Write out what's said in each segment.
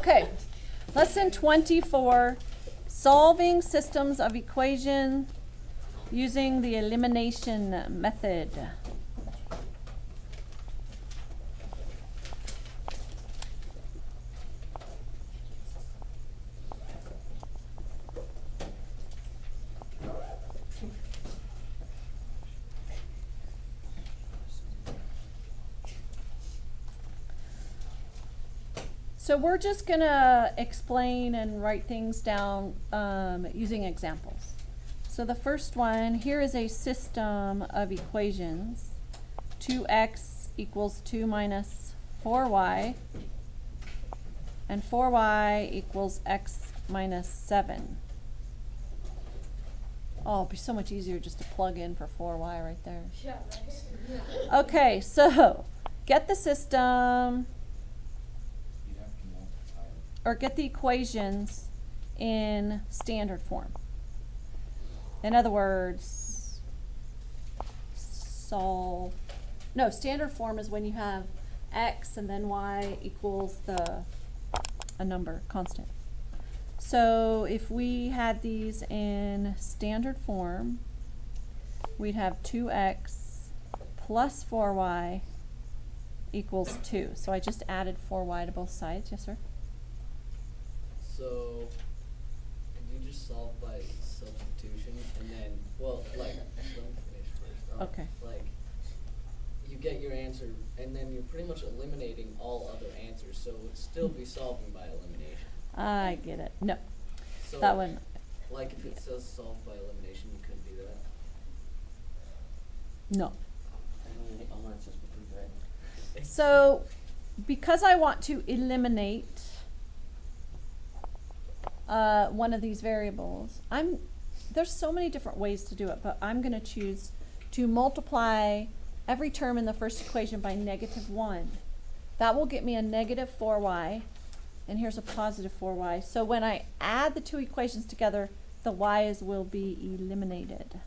Okay, lesson 24, solving systems of equation using the elimination method. So we're just gonna explain and write things down using examples. So the first one, here is a system of equations. 2x equals 2 minus 4y, and 4y equals x minus 7. Oh, it'd be so much easier just to plug in for 4y right there. Yeah, right. Okay, so get the system, or get the equations in standard form. In other words, standard form is when you have x and then y equals a number, constant. So if we had these in standard form, we'd have 2x plus 4y equals 2. So I just added 4y to both sides. Yes, sir? So, can you just solve by substitution and then, well, like, let me finish first. Okay. Like, you get your answer and then you're pretty much eliminating all other answers, so it would still be solving by elimination. I get it. No, So, that one. like, if it says solve by elimination, you couldn't do that. No. All answers would be right. So, because I want to eliminate one of these variables, there's so many different ways to do it, but I'm going to choose to multiply every term in the first equation by -1. That will get me a negative 4y, and here's a positive 4y. So when I add the two equations together, the y's will be eliminated.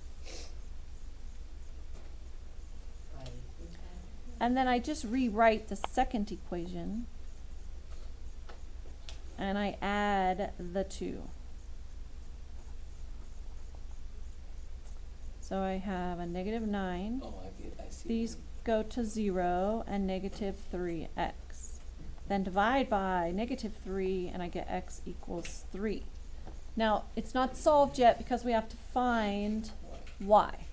And then I just rewrite the second equation, and I add the 2. So I have a -9. Oh, I see. These go to 0 and -3x. Then divide by -3 and I get x equals 3. Now it's not solved yet because we have to find y.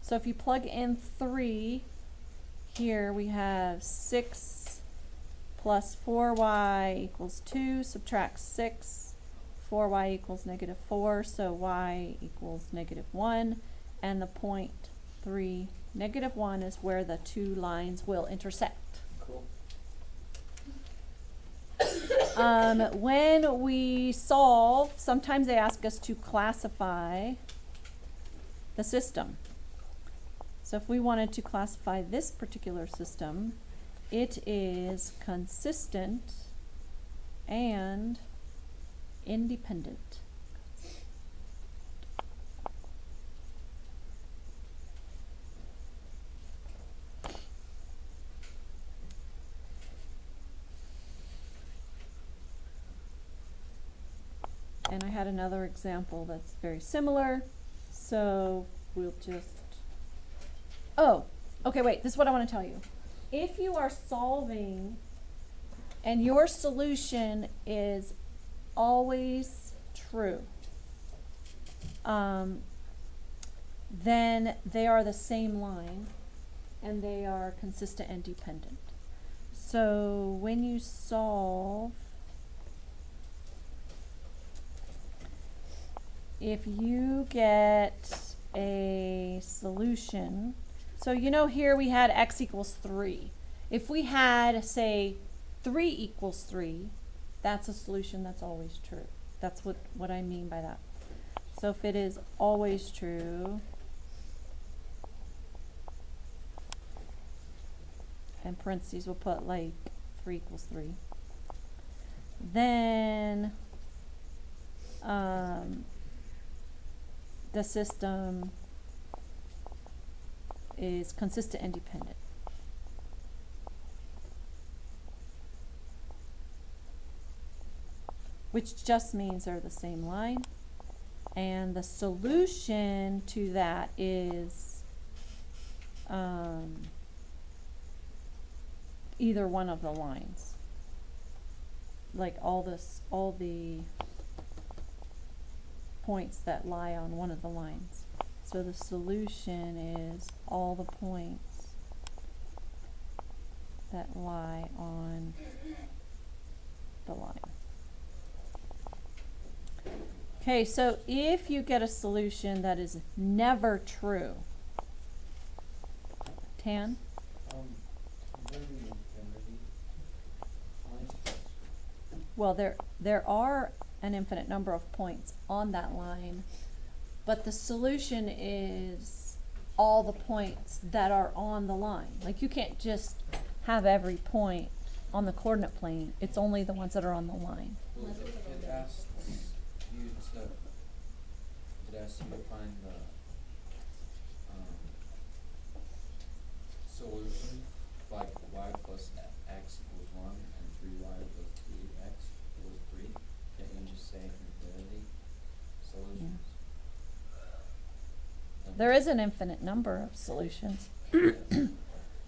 So if you plug in 3, here we have 6 plus 4y equals 2, subtract 6, 4y equals -4, so y equals -1, and the point 3, -1 is where the two lines will intersect. Cool. When we solve, sometimes they ask us to classify the system. So if we wanted to classify this particular system, it is consistent and independent. And I had another example that's very similar, so we'll just, okay, wait, this is what I want to tell you. If you are solving and your solution is always true, then they are the same line and they are consistent and dependent. So when you solve, if you get a solution, so you know here we had x equals 3. If we had, say, 3 equals 3, that's a solution that's always true. That's what I mean by that. So if it is always true, and parentheses we'll put like 3 equals 3, then the system is consistent and dependent. which just means they're the same line. And the solution to that is either one of the lines. Like all the points that lie on one of the lines. So the solution is all the points that lie on the line. Okay, so if you get a solution that is never true, Tan? Well, there are an infinite number of points on that line, but the solution is all the points that are on the line. Like you can't just have every point on the coordinate plane. It's only the ones that are on the line. Well, If it asks you to find the solution, like y plus x equals 1 and 3y plus 3x equals 3, can't you just say infinity solutions? There is an infinite number of solutions.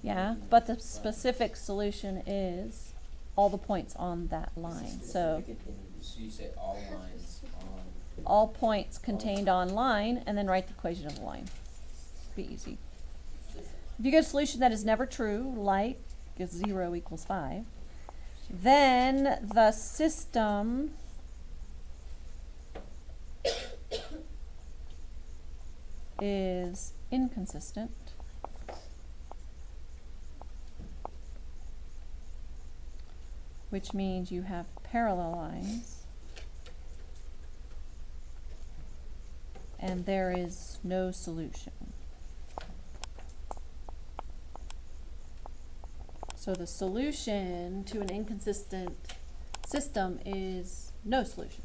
Yeah, but the specific solution is all the points on that line. So So you say all lines on. all points contained on line, and then write the equation of the line. Be easy. If you get a solution that is never true, like 0 equals 5, then the system is inconsistent. Which means you have parallel lines. And there is no solution. So the solution to an inconsistent system is no solution.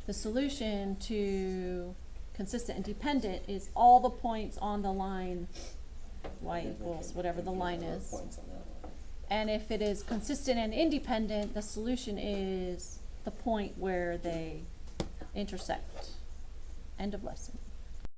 The solution to consistent and dependent is all the points on the line y equals whatever the line is. And if it is consistent and independent, the solution is the point where they intersect. End of lesson.